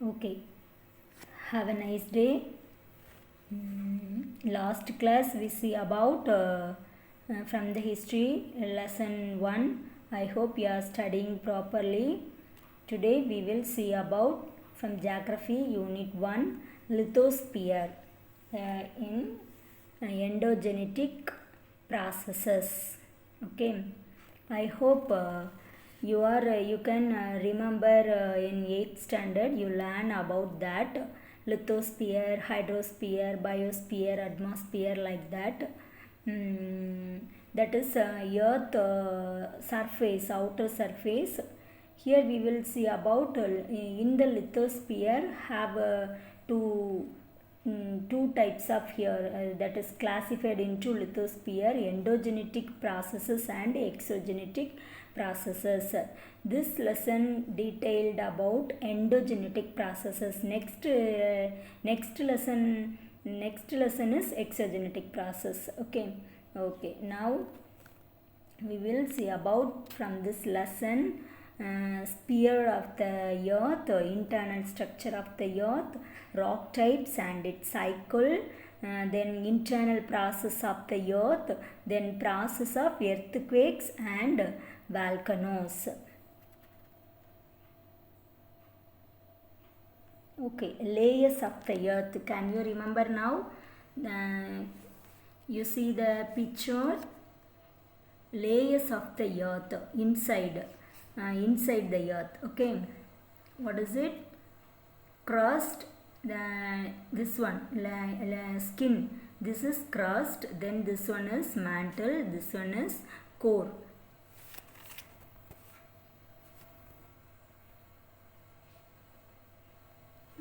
Okay, have a nice day. Last class we see about from the history lesson 1. I hope you are studying properly. Today we will see about from geography unit 1 lithosphere in endogenetic processes. Okay, I hope you can remember in 8th standard you learn about that lithosphere, hydrosphere, biosphere, atmosphere, like that. That is earth surface, outer surface. Here we will see about in the lithosphere have two types of here that is classified into lithosphere: endogenetic processes and exogenetic processes. This lesson detailed about endogenetic processes. Next lesson is exogenetic process. Okay, now we will see about from this lesson sphere of the earth, internal structure of the earth, rock types and its cycle, then internal process of the earth, then process of earthquakes and volcanoes. Okay, layers of the earth. Can you remember now? You see the picture, layers of the earth inside the earth. Okay, what is it? Crust, this one skin, this is crust, then this one is mantle, this one is core.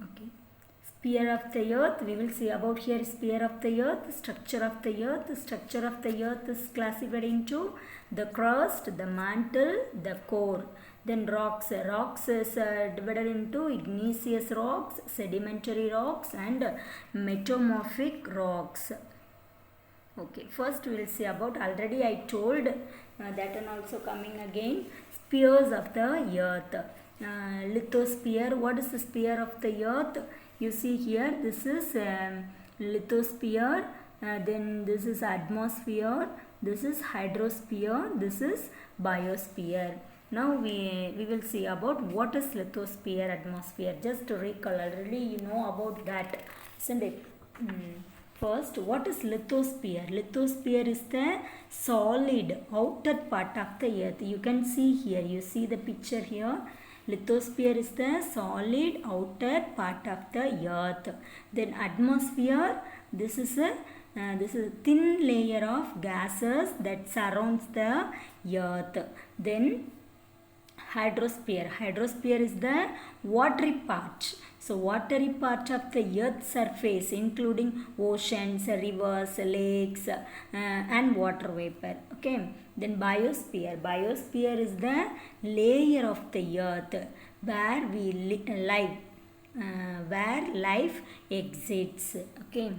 Okay, sphere of the earth, we will see about here. Sphere of the earth, structure of the earth. Structure of the earth is classified into the crust, the mantle, the core. Then rocks is divided into igneous rocks, sedimentary rocks and metamorphic rocks. Okay, first we will see about, already I told that one also coming again, spheres of the earth. Lithosphere, what is the sphere of the earth? You see here, this is lithosphere, then this is atmosphere, this is hydrosphere, this is biosphere. Now we will see about what is lithosphere, atmosphere. Just to recall, already you know about that, isn't it? First, what is lithosphere? Lithosphere is the solid outer part of the earth. You can see here, you see the picture here. Lithosphere is the solid outer part of the earth. Then atmosphere, this is a thin layer of gases that surrounds the earth. Then hydrosphere is the watery part. So watery part of the earth surface, including oceans, rivers, lakes and water vapor. Okay, then biosphere is the layer of the earth where we live, where life exists. Okay,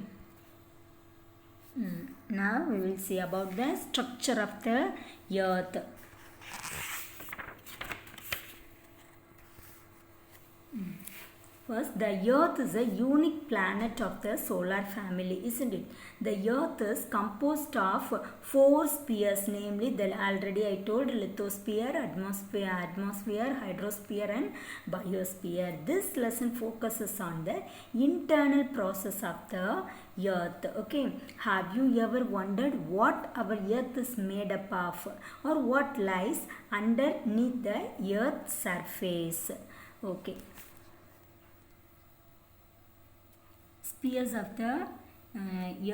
now we will see about the structure of the earth. First, the earth is a unique planet of the solar family, isn't it? The earth is composed of 4 spheres, namely already I told, lithosphere, atmosphere, hydrosphere and biosphere. This lesson focuses on the internal process of the earth. Okay, have you ever wondered what our earth is made up of, or what lies underneath the earth's surface? Okay, spheres of the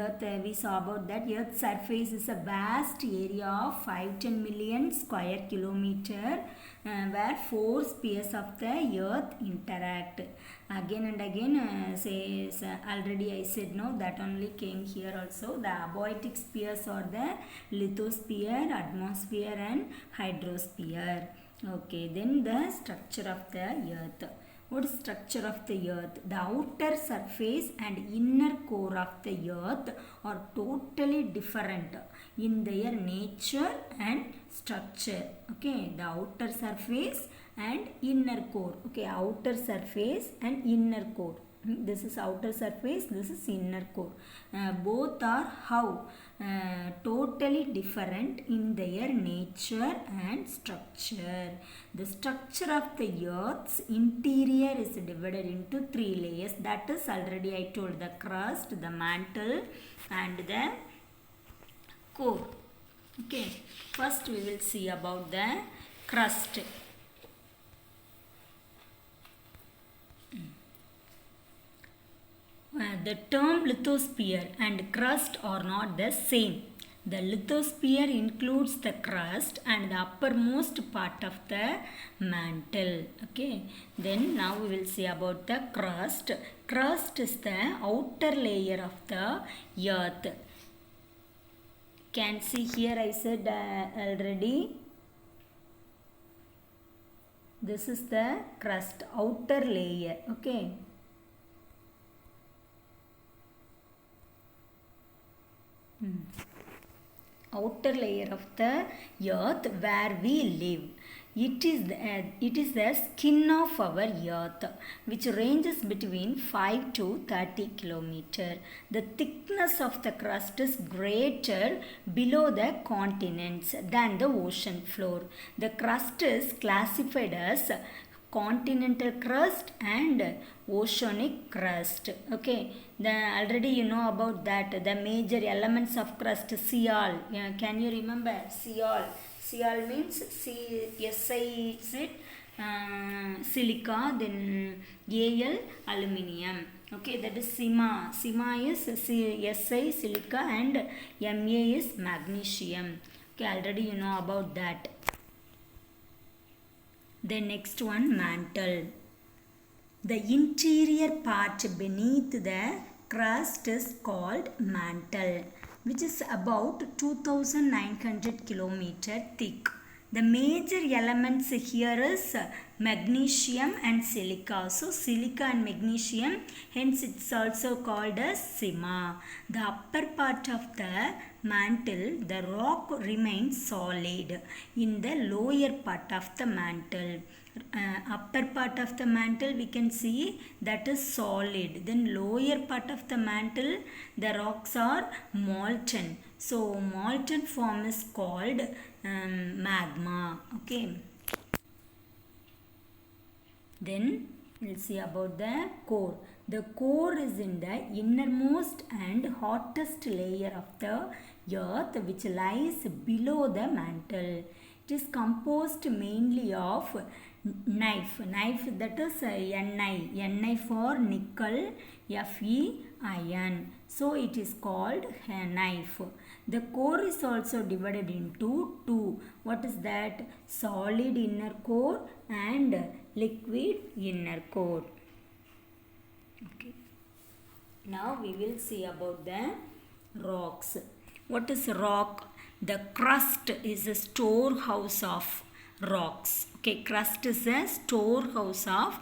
earth, we saw about that. Earth's surface is a vast area of 510 million square kilometer where 4 spheres of the earth interact. Again and again says, already I said no, that only came here also. The aboitic spheres are the lithosphere, atmosphere and hydrosphere. Okay, then the structure of the earth. What is structure of the earth? The outer surface and inner core of the earth are totally different in their nature and structure. Okay, the outer surface and inner core. Okay, outer surface and inner core. This is outer surface, this is inner core. Both are how totally different in their nature and structure. The structure of the earth's interior is divided into three layers. That is already I told, the crust, the mantle and the core. Okay, first we will see about the crust. The term lithosphere and crust are not the same. The lithosphere includes the crust and the uppermost part of the mantle. Okay. Then now we will see about the crust. Crust is the outer layer of the earth. Can see here I said already. This is the crust, outer layer. Okay. Outer layer of the earth where we live. It is the skin of our earth, which ranges between 5 to 30 kilometers. The thickness of the crust is greater below the continents than the ocean floor. The crust is classified as continental crust and oceanic crust. Okay, already you know about that. The major elements of crust, Sial. Can you remember Sial? Sial means Si is it silica, then Al aluminium. Okay, that is Sima. Sima is Si silica and Ma is magnesium. Okay, already you know about that. The next one, mantle. The interior part beneath the crust is called mantle, which is about 2900 kilometers thick. The major elements here is magnesium and silica. So silica and magnesium, hence it's also called as Sima. The upper part of the mantle, the rock remains solid. In the lower part of the mantle, upper part of the mantle we can see that is solid. Then lower part of the mantle, the rocks are molten. So molten form is called magma. Okay. Then we'll see about the core. The core is in the innermost and hottest layer of the earth, which lies below the mantle. It is composed mainly of knife that is Ni for nickel, Fe iron. So it is called knife. The core is also divided into two. What is that? Solid inner core and liquid inner core. Okay. Now we will see about the rocks. What is rock? The crust is a storehouse of rocks. Okay, crust is a storehouse of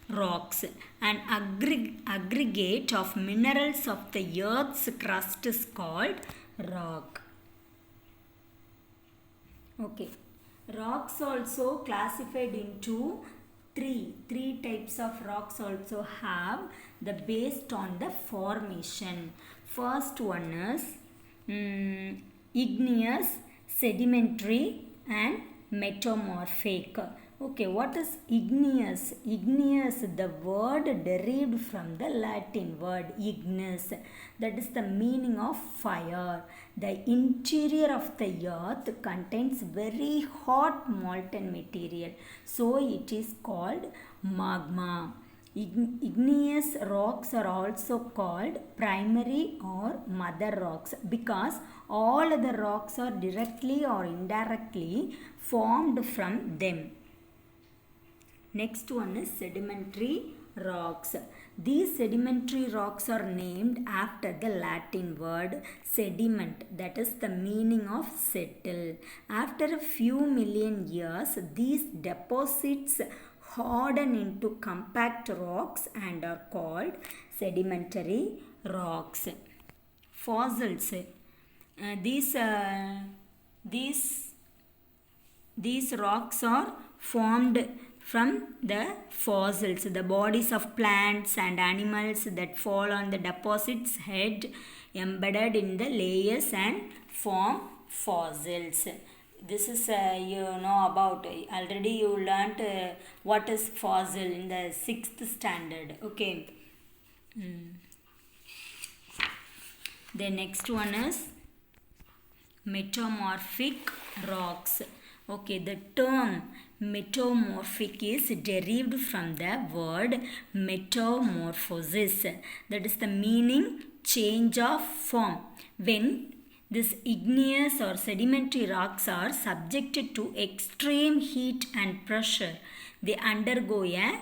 rocks. An aggregate of minerals of the earth's crust is called rock. Okay, rocks also classified into three types of rocks also have the based on the formation. First one is igneous, sedimentary and metamorphic. Okay, what is igneous? Igneous, the word derived from the Latin word ignis. That is the meaning of fire. The interior of the earth contains very hot molten material. So it is called magma. Igneous rocks are also called primary or mother rocks because all other rocks are directly or indirectly formed from them. Next one is sedimentary rocks. These sedimentary rocks are named after the Latin word sediment, that is the meaning of settle. After a few million years, these deposits harden into compact rocks and are called sedimentary rocks. Fossils. These rocks are formed from the fossils, the bodies of plants and animals that fall on the deposits head embedded in the layers and form fossils. This is you know about already you learnt what is fossil in the 6th standard. Okay. The next one is metamorphic rocks. Okay, the term metamorphic is derived from the word metamorphosis, that is the meaning change of form. When these igneous or sedimentary rocks are subjected to extreme heat and pressure, they undergo a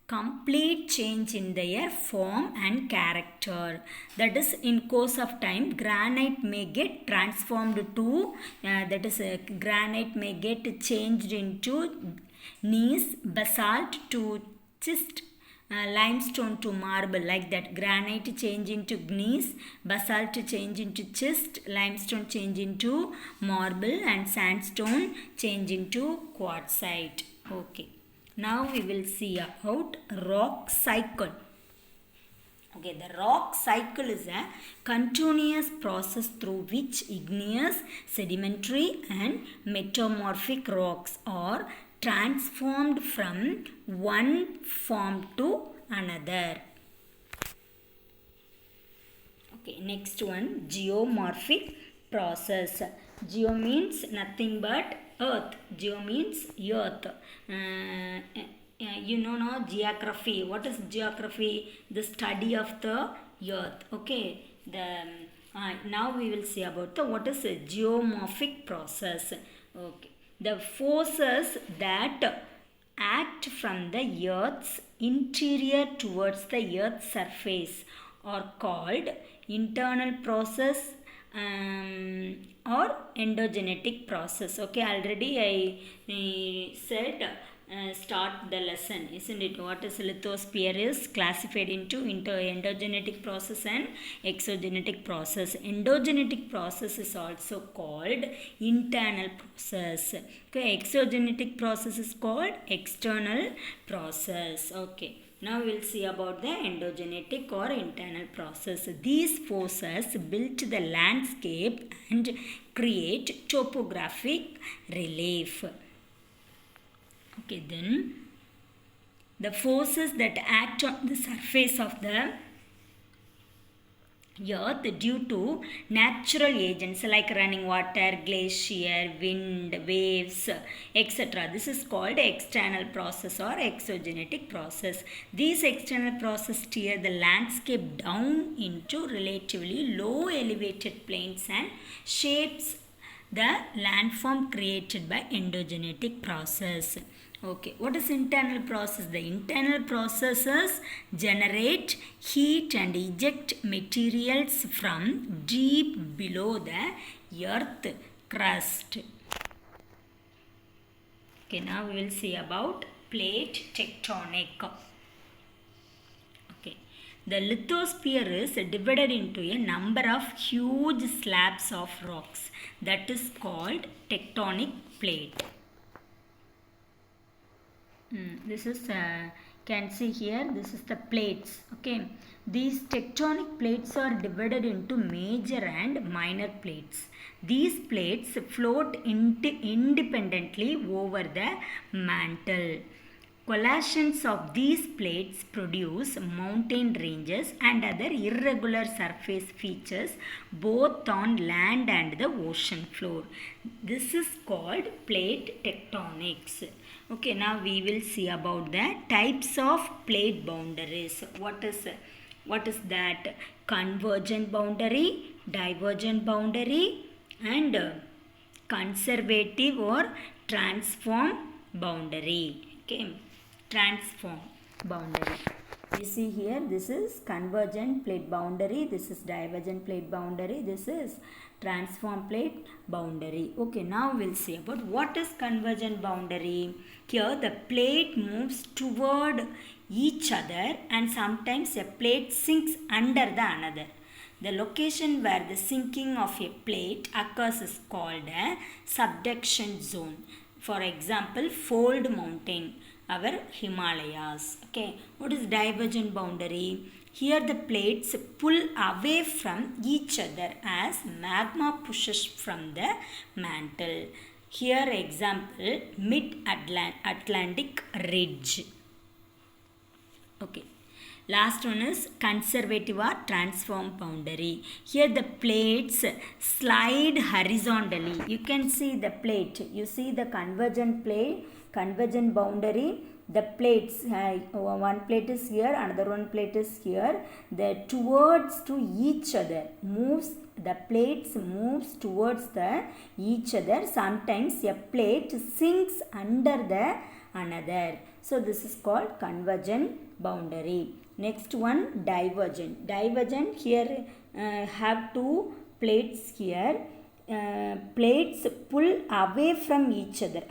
complete change in their form and character. That is, in course of time, granite may get transformed to granite may get changed into gneiss, basalt to schist, limestone to marble, like that. Granite change into gneiss, basalt change into schist, limestone change into marble, and sandstone change into quartzite. Okay. Now we will see about rock cycle. Okay, the rock cycle is a continuous process through which igneous, sedimentary and metamorphic rocks are transformed from one form to another. Okay, next one, geomorphic process. Geo means nothing but earth. Geo means earth. You know no, geography. What is geography? The study of the earth. Okay. Now we will see about the what is a geomorphic process. Okay. The forces that act from the earth's interior towards the earth's surface are called internal process or endogenetic process. Okay, already I said start the lesson, isn't it? What is lithosphere is classified into endogenetic process and exogenetic process. Endogenetic process is also called internal process. Okay, exogenetic process is called external process. Okay. Now we will see about the endogenetic or internal process. These forces build the landscape and create topographic relief. Okay, then the forces that act on the surface of the earth due to natural agents like running water, glacier, wind, waves, etc. This is called external process or exogenetic process. These external processes steer the landscape down into relatively low elevated plains and shapes the landform created by endogenetic process. Okay, what is internal process? The internal processes generate heat and eject materials from deep below the earth crust. Okay, now we will see about plate tectonic. Okay, the lithosphere is divided into a number of huge slabs of rocks that is called tectonic plate. This is can see here, this is the plates. Okay, these tectonic plates are divided into major and minor plates. These plates float independently over the mantle. Collisions of these plates produce mountain ranges and other irregular surface features both on land and the ocean floor. This is called plate tectonics. Okay, now we will see about the types of plate boundaries. What is that? Convergent boundary, divergent boundary, and conservative or transform boundary. Okay, transform boundary. You see here, this is convergent plate boundary, this is divergent plate boundary, this is transform plate boundary. Okay, now we'll see about what is convergent boundary. Here the plate moves toward each other and sometimes a plate sinks under the another. The location where the sinking of a plate occurs is called a subduction zone. For example, Fold Mountain. our Himalayas. Okay, what is divergent boundary? Here the plates pull away from each other as magma pushes from the mantle. Here example, mid-Atlantic ridge. Okay. Last one is conservative or transform boundary. Here the plates slide horizontally. You can see the plate. You see the convergent plate, convergent boundary. The plates, one plate is here, another one plate is here. The towards to each other moves. The plates moves towards the each other. Sometimes a plate sinks under the another. So this is called convergent boundary. Next one, divergent. Divergent, here have two plates here. Plates pull away from each other,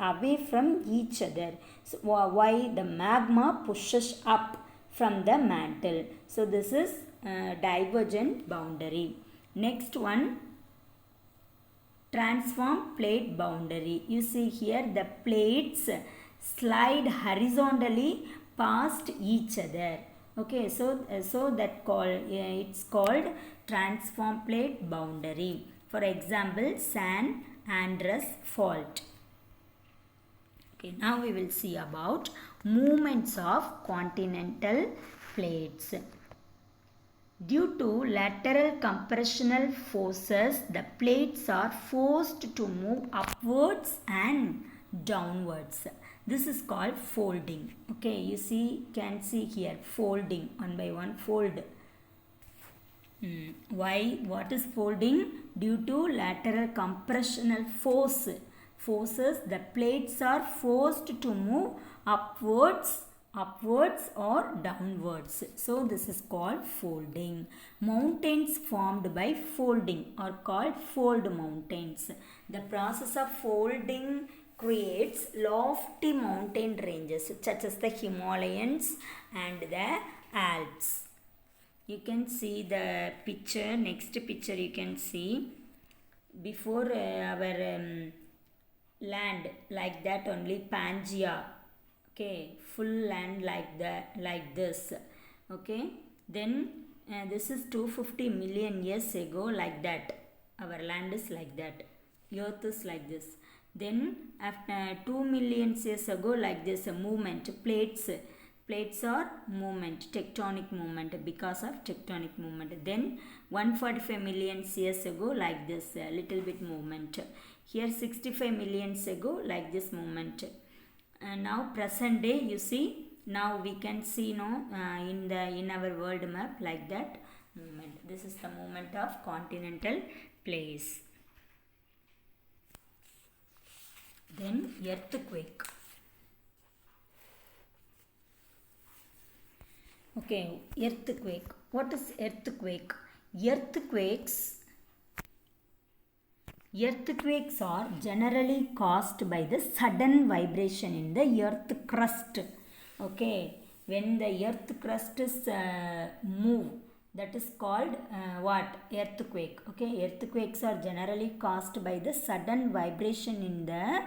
So why? The magma pushes up from the mantle. So this is divergent boundary. Next one, transform plate boundary. You see here the plates slide horizontally past each other. Okay, so that it's called transform plate boundary. For example, San Andreas Fault. Okay, now we will see about movements of continental plates. Due to lateral compressional forces, the plates are forced to move upwards and downwards. This is called folding. Okay, you can see here folding, one by one fold. Why? What is folding? Due to lateral compressional forces, the plates are forced to move upwards or downwards. So this is called folding. Mountains formed by folding are called fold mountains. The process of folding creates lofty mountain ranges such as the Himalayas and the Alps. You can see the picture, next picture you can see. Before our land like that only, Pangaea. Okay, full land like this. Okay, then this is 250 million years ago, like that. Our land is like that. Earth is like this. Then after 2 million years ago, like this, a movement, plates are movement, tectonic movement, because of tectonic movement. Then 145 million years ago, like this, a little bit movement. Here 65 million ago, like this movement. And now present day, you see, now we can see in our world map like that movement. This is the movement of continental plates. Then earthquake. Okay, earthquake. What is earthquake? Earthquakes are generally caused by the sudden vibration in the earth crust. Okay, when the earth crust is move, that is called what? Earthquake. Okay, earthquakes are generally caused by the sudden vibration in the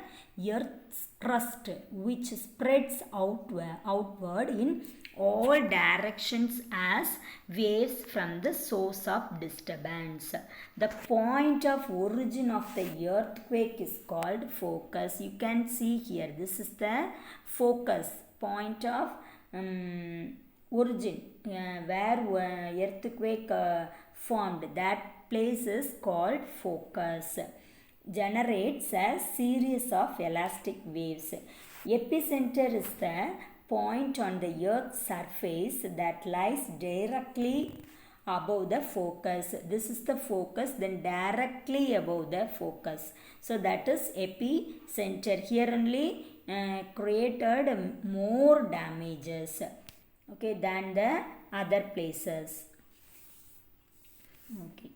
earth's crust, which spreads outward in all directions as waves from the source of disturbance. The point of origin of the earthquake is called focus. You can see here, this is the focus, point of origin, where earthquake formed. That place is called focus. Generates a series of elastic waves. Epicenter is the point on the earth's surface that lies directly above the focus. This is the focus, then directly above the focus. So that is epicenter. Here only created more damages, okay, than the other places. Okay.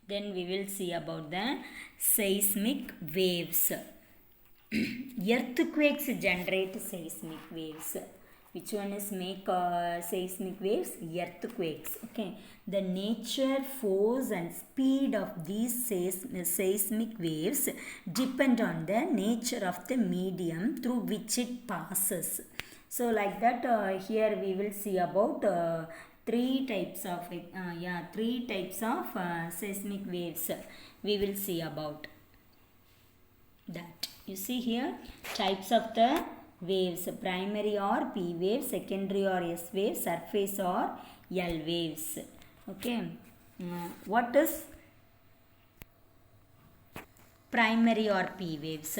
Then we will see about the seismic waves. Earthquakes generate seismic waves. Which one is make seismic waves? Earthquakes. Okay. The nature, force and speed of these seismic waves depend on the nature of the medium through which it passes. So like that, here we will see about three types of seismic waves we will see about that. You see here types of the waves: primary or P waves, secondary or S waves, surface or L waves. Okay. What is primary or P waves?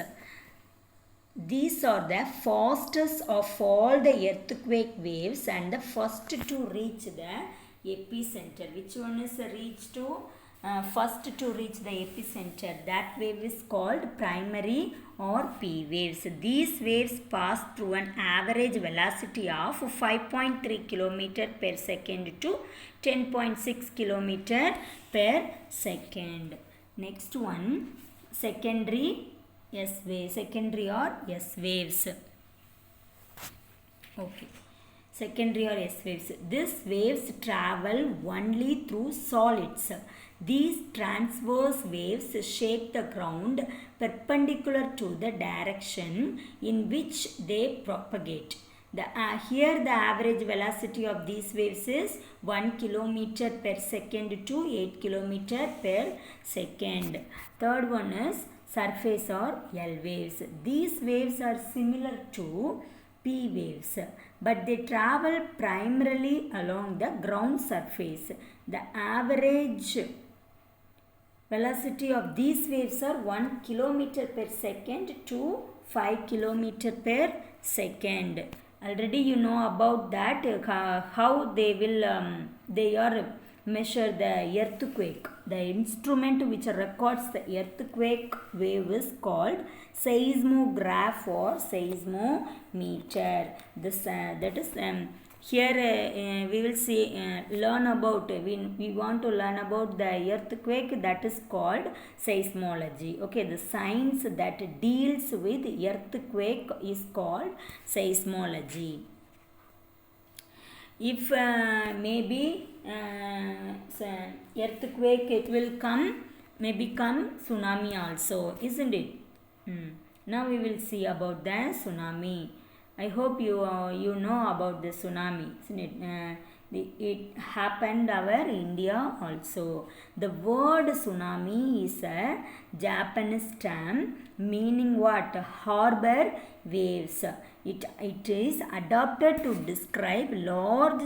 These are the fastest of all the earthquake waves and the first to reach the epicenter. Which one is reached to first to reach the epicenter? That wave is called primary or P waves. These waves pass through an average velocity of 5.3 km per second to 10.6 km per second. Next one, secondary S wave, secondary or S waves. Okay, secondary or S waves. These waves travel only through solids. These transverse waves shake the ground perpendicular to the direction in which they propagate. Here the average velocity of these waves is 1 km per second to 8 km per second. Third one is surface or L waves. These waves are similar to P waves, but they travel primarily along the ground surface. The average velocity of these waves are 1 km per second to 5 km per second. Already you know about that, how they are measure the earthquake. The instrument which records the earthquake wave is called seismograph or seismometer. That is here we will see learn about we want to learn about the earthquake, that is called seismology. Okay, the science that deals with earthquake is called seismology. If maybe earthquake, it will come, maybe come tsunami also, isn't it? Now we will see about the tsunami. I hope you know about the tsunami, isn't it? It happened our India also. The word tsunami is a Japanese term meaning what? Harbor waves. It is adopted to describe large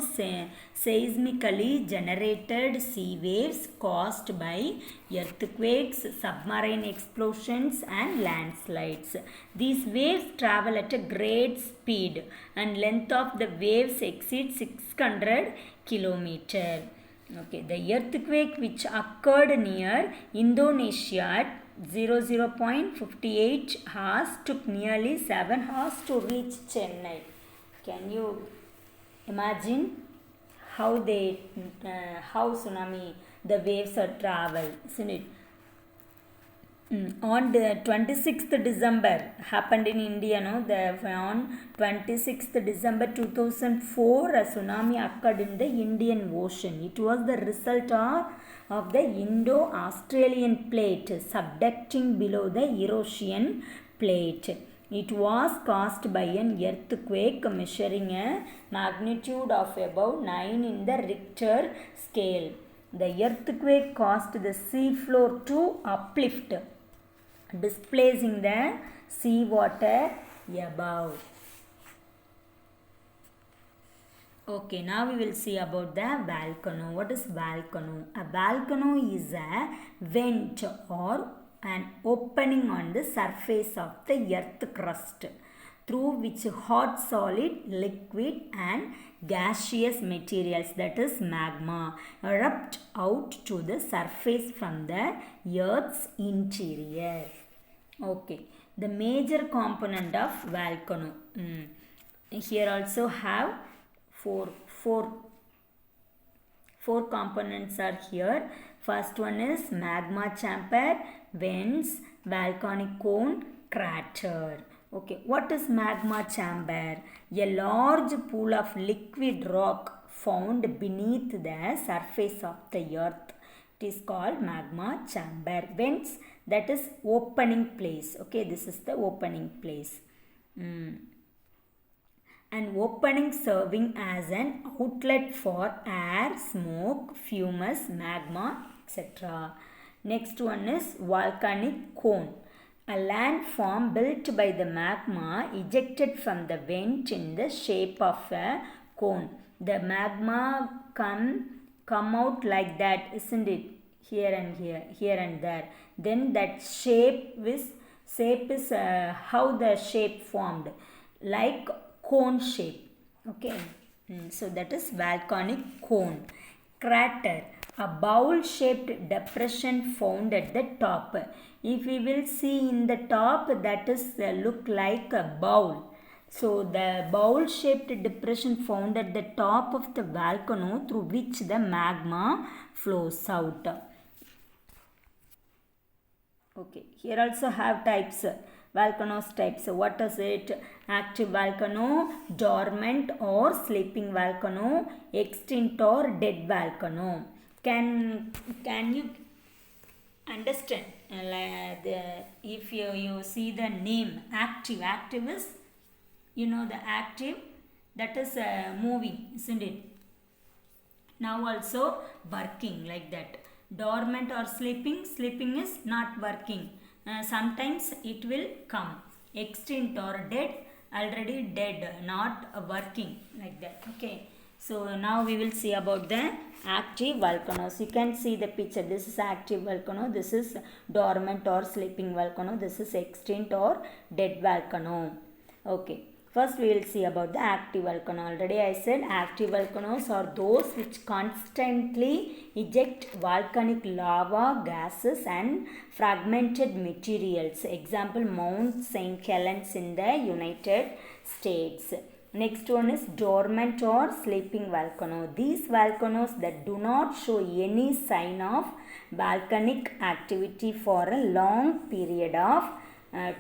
seismically generated sea waves caused by earthquakes, submarine explosions and landslides. These waves travel at a great speed and length of the waves exceeds 600 km. Okay, the earthquake which occurred near Indonesia at 00.58 hours took nearly 7 hours to reach Chennai. Can you imagine how tsunami, the waves are travel, isn't it? On the 26th December happened in India, no? On 26th December 2004, a tsunami occurred in the Indian Ocean. It was the result of the Indo-Australian plate subducting below the Eurasian plate. It was caused by an earthquake measuring a magnitude of about 9 in the Richter scale. The earthquake caused the seafloor to uplift, displacing the seawater above. Okay, now we will see about the volcano. What is volcano? A volcano is a vent or an opening on the surface of the earth crust through which hot, solid, liquid and gaseous materials, that is magma, erupt out to the surface from the earth's interior. Okay, the major component of volcano. Here also have four components are here. First one is magma chamber, vents, volcanic cone, crater. Okay, what is magma chamber? A large pool of liquid rock found beneath the surface of the earth. It is called magma chamber. Vents, that is opening place. Okay, this is the opening place. An opening serving as an outlet for air, smoke, fumes, magma, etc. Next one is volcanic cone. A landform built by the magma ejected from the vent in the shape of a cone. The magma come out like that, isn't it? Here and here, here and there. Then that shape is how the shape formed, like cone shape. Okay. So that is volcanic cone. Crater, a bowl shaped depression found at the top. If we will see in the top, that is look like a bowl. So the bowl shaped depression found at the top of the volcano through which the magma flows out. Okay, here also have types, volcanoes types. What is it? Active volcano, dormant or sleeping volcano, extinct or dead volcano. Can you understand? If you see the name active is, the active, that is moving, isn't it? Now also working, like that. Dormant or sleeping is not working. Sometimes it will come. Extinct or dead, already dead, not working, like that. Okay. So now we will see about the active volcanoes. You can see the picture. This is active volcano. This is dormant or sleeping volcano. This is extinct or dead volcano. Okay. First we will see about the active volcano. Already I said active volcanoes are those which constantly eject volcanic lava, gases and fragmented materials. Example, Mount St. Helens in the United States. Next one is dormant or sleeping volcano. These volcanoes that do not show any sign of volcanic activity for a long period of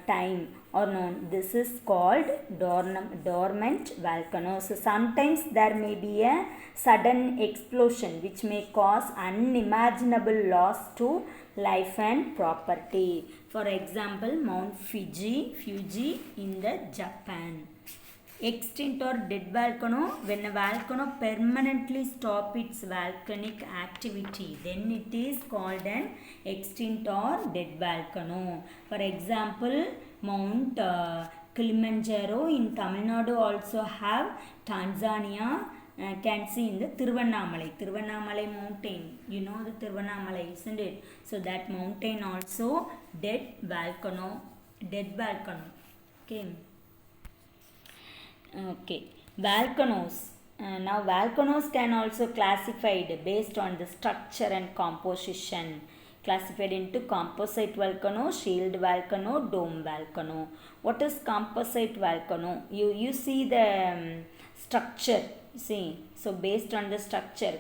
time or known. This is called dormant volcanoes. So sometimes there may be a sudden explosion which may cause unimaginable loss to life and property. For example, Mount Fuji in the Japan. Extinct or dead volcano, when a volcano permanently stops its volcanic activity, then it is called an extinct or dead volcano. For example, Mount Kilimanjaro in Tamil Nadu also have. Tanzania can see in the Tiruvannamalai mountain. You know the Tiruvannamalai, isn't it? So that mountain also dead volcano. Okay, volcanoes. Now volcanoes can also classified based on the structure and composition. Classified into composite volcano, shield volcano, dome volcano. What is composite volcano? You see the structure. See, so based on the structure,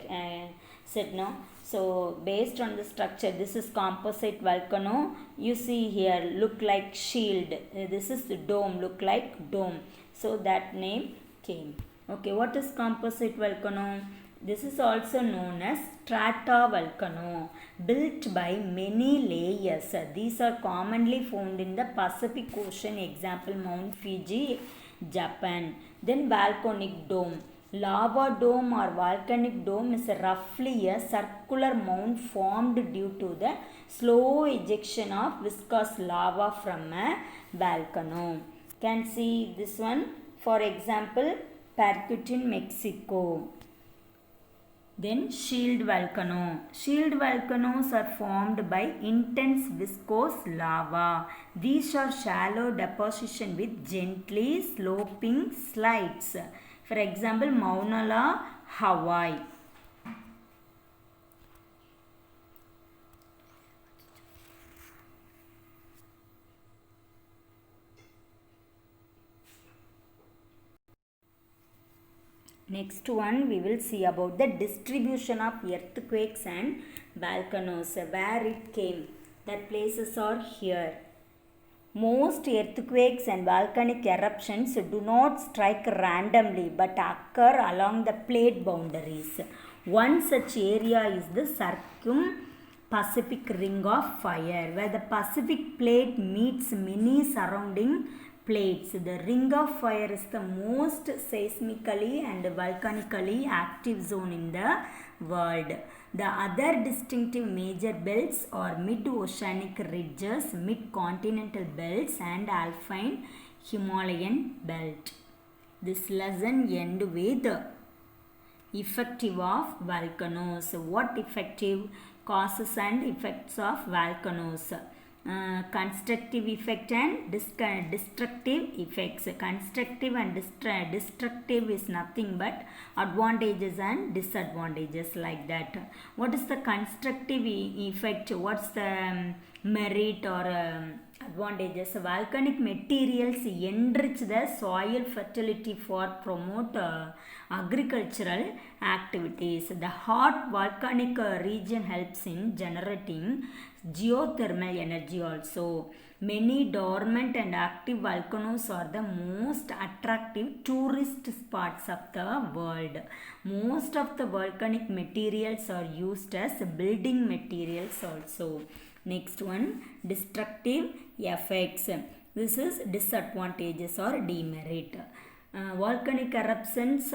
said no. So based on the structure, this is composite volcano. You see here, look like shield. This is the dome, look like dome. So that name came. Okay, what is composite volcano? This is also known as stratovolcano, built by many layers. These are commonly found in the Pacific Ocean. Example, Mount Fuji, Japan. Then volcanic dome. Lava dome or volcanic dome is roughly a circular mound formed due to the slow ejection of viscous lava from a volcano. Can see this one. For example, Parcutin, Mexico. Then shield volcano. Shield volcanoes are formed by intense viscous lava. These are shallow deposition with gently sloping slides. For example, Mauna Loa, Hawaii. Next one we will see about the distribution of earthquakes and volcanoes, where it came. That places are here. Most earthquakes and volcanic eruptions do not strike randomly but occur along the plate boundaries. One such area is the Pacific Ring of Fire, where the Pacific Plate meets many surrounding plates. The Ring of Fire is the most seismically and volcanically active zone in the world. The other distinctive major belts are mid-oceanic ridges, mid-continental belts, and alpine Himalayan belt. This lesson ends with effective of volcanoes. What effective? Causes and effects of volcanoes. Constructive effect and destructive effects. Constructive and destructive is nothing but advantages and disadvantages, like that. What is the constructive effect? What's the merit or advantages? Volcanic materials enrich the soil fertility for promote agricultural activities. The hot volcanic region helps in generating geothermal energy also. Many dormant and active volcanoes are the most attractive tourist spots of the world. Most of the volcanic materials are used as building materials also. Next one, destructive effects. This is disadvantages or demerit. Volcanic eruptions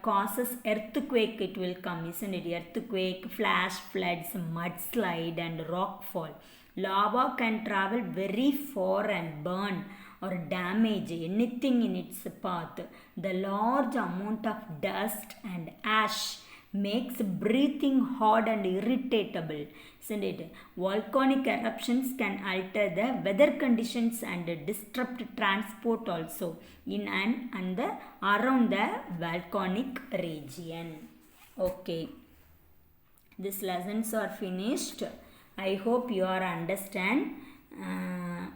causes earthquake, it will come, isn't it? Earthquake, flash floods, mudslide and rockfall. Lava can travel very far and burn or damage anything in its path. The large amount of dust and ash makes breathing hard and irritable, isn't it? Volcanic eruptions can alter the weather conditions and disrupt transport also in and around the volcanic region. Okay, these lessons are finished. I hope you are understand.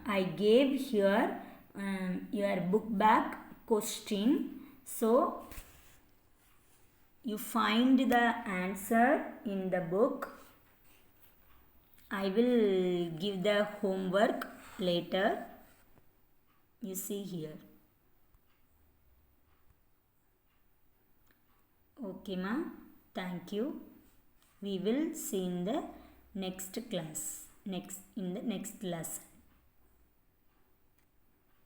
I gave here your book back question. So you find the answer in the book. I will give the homework later. You see here. Okay, ma. Thank you. We will see in the next class. In the next lesson.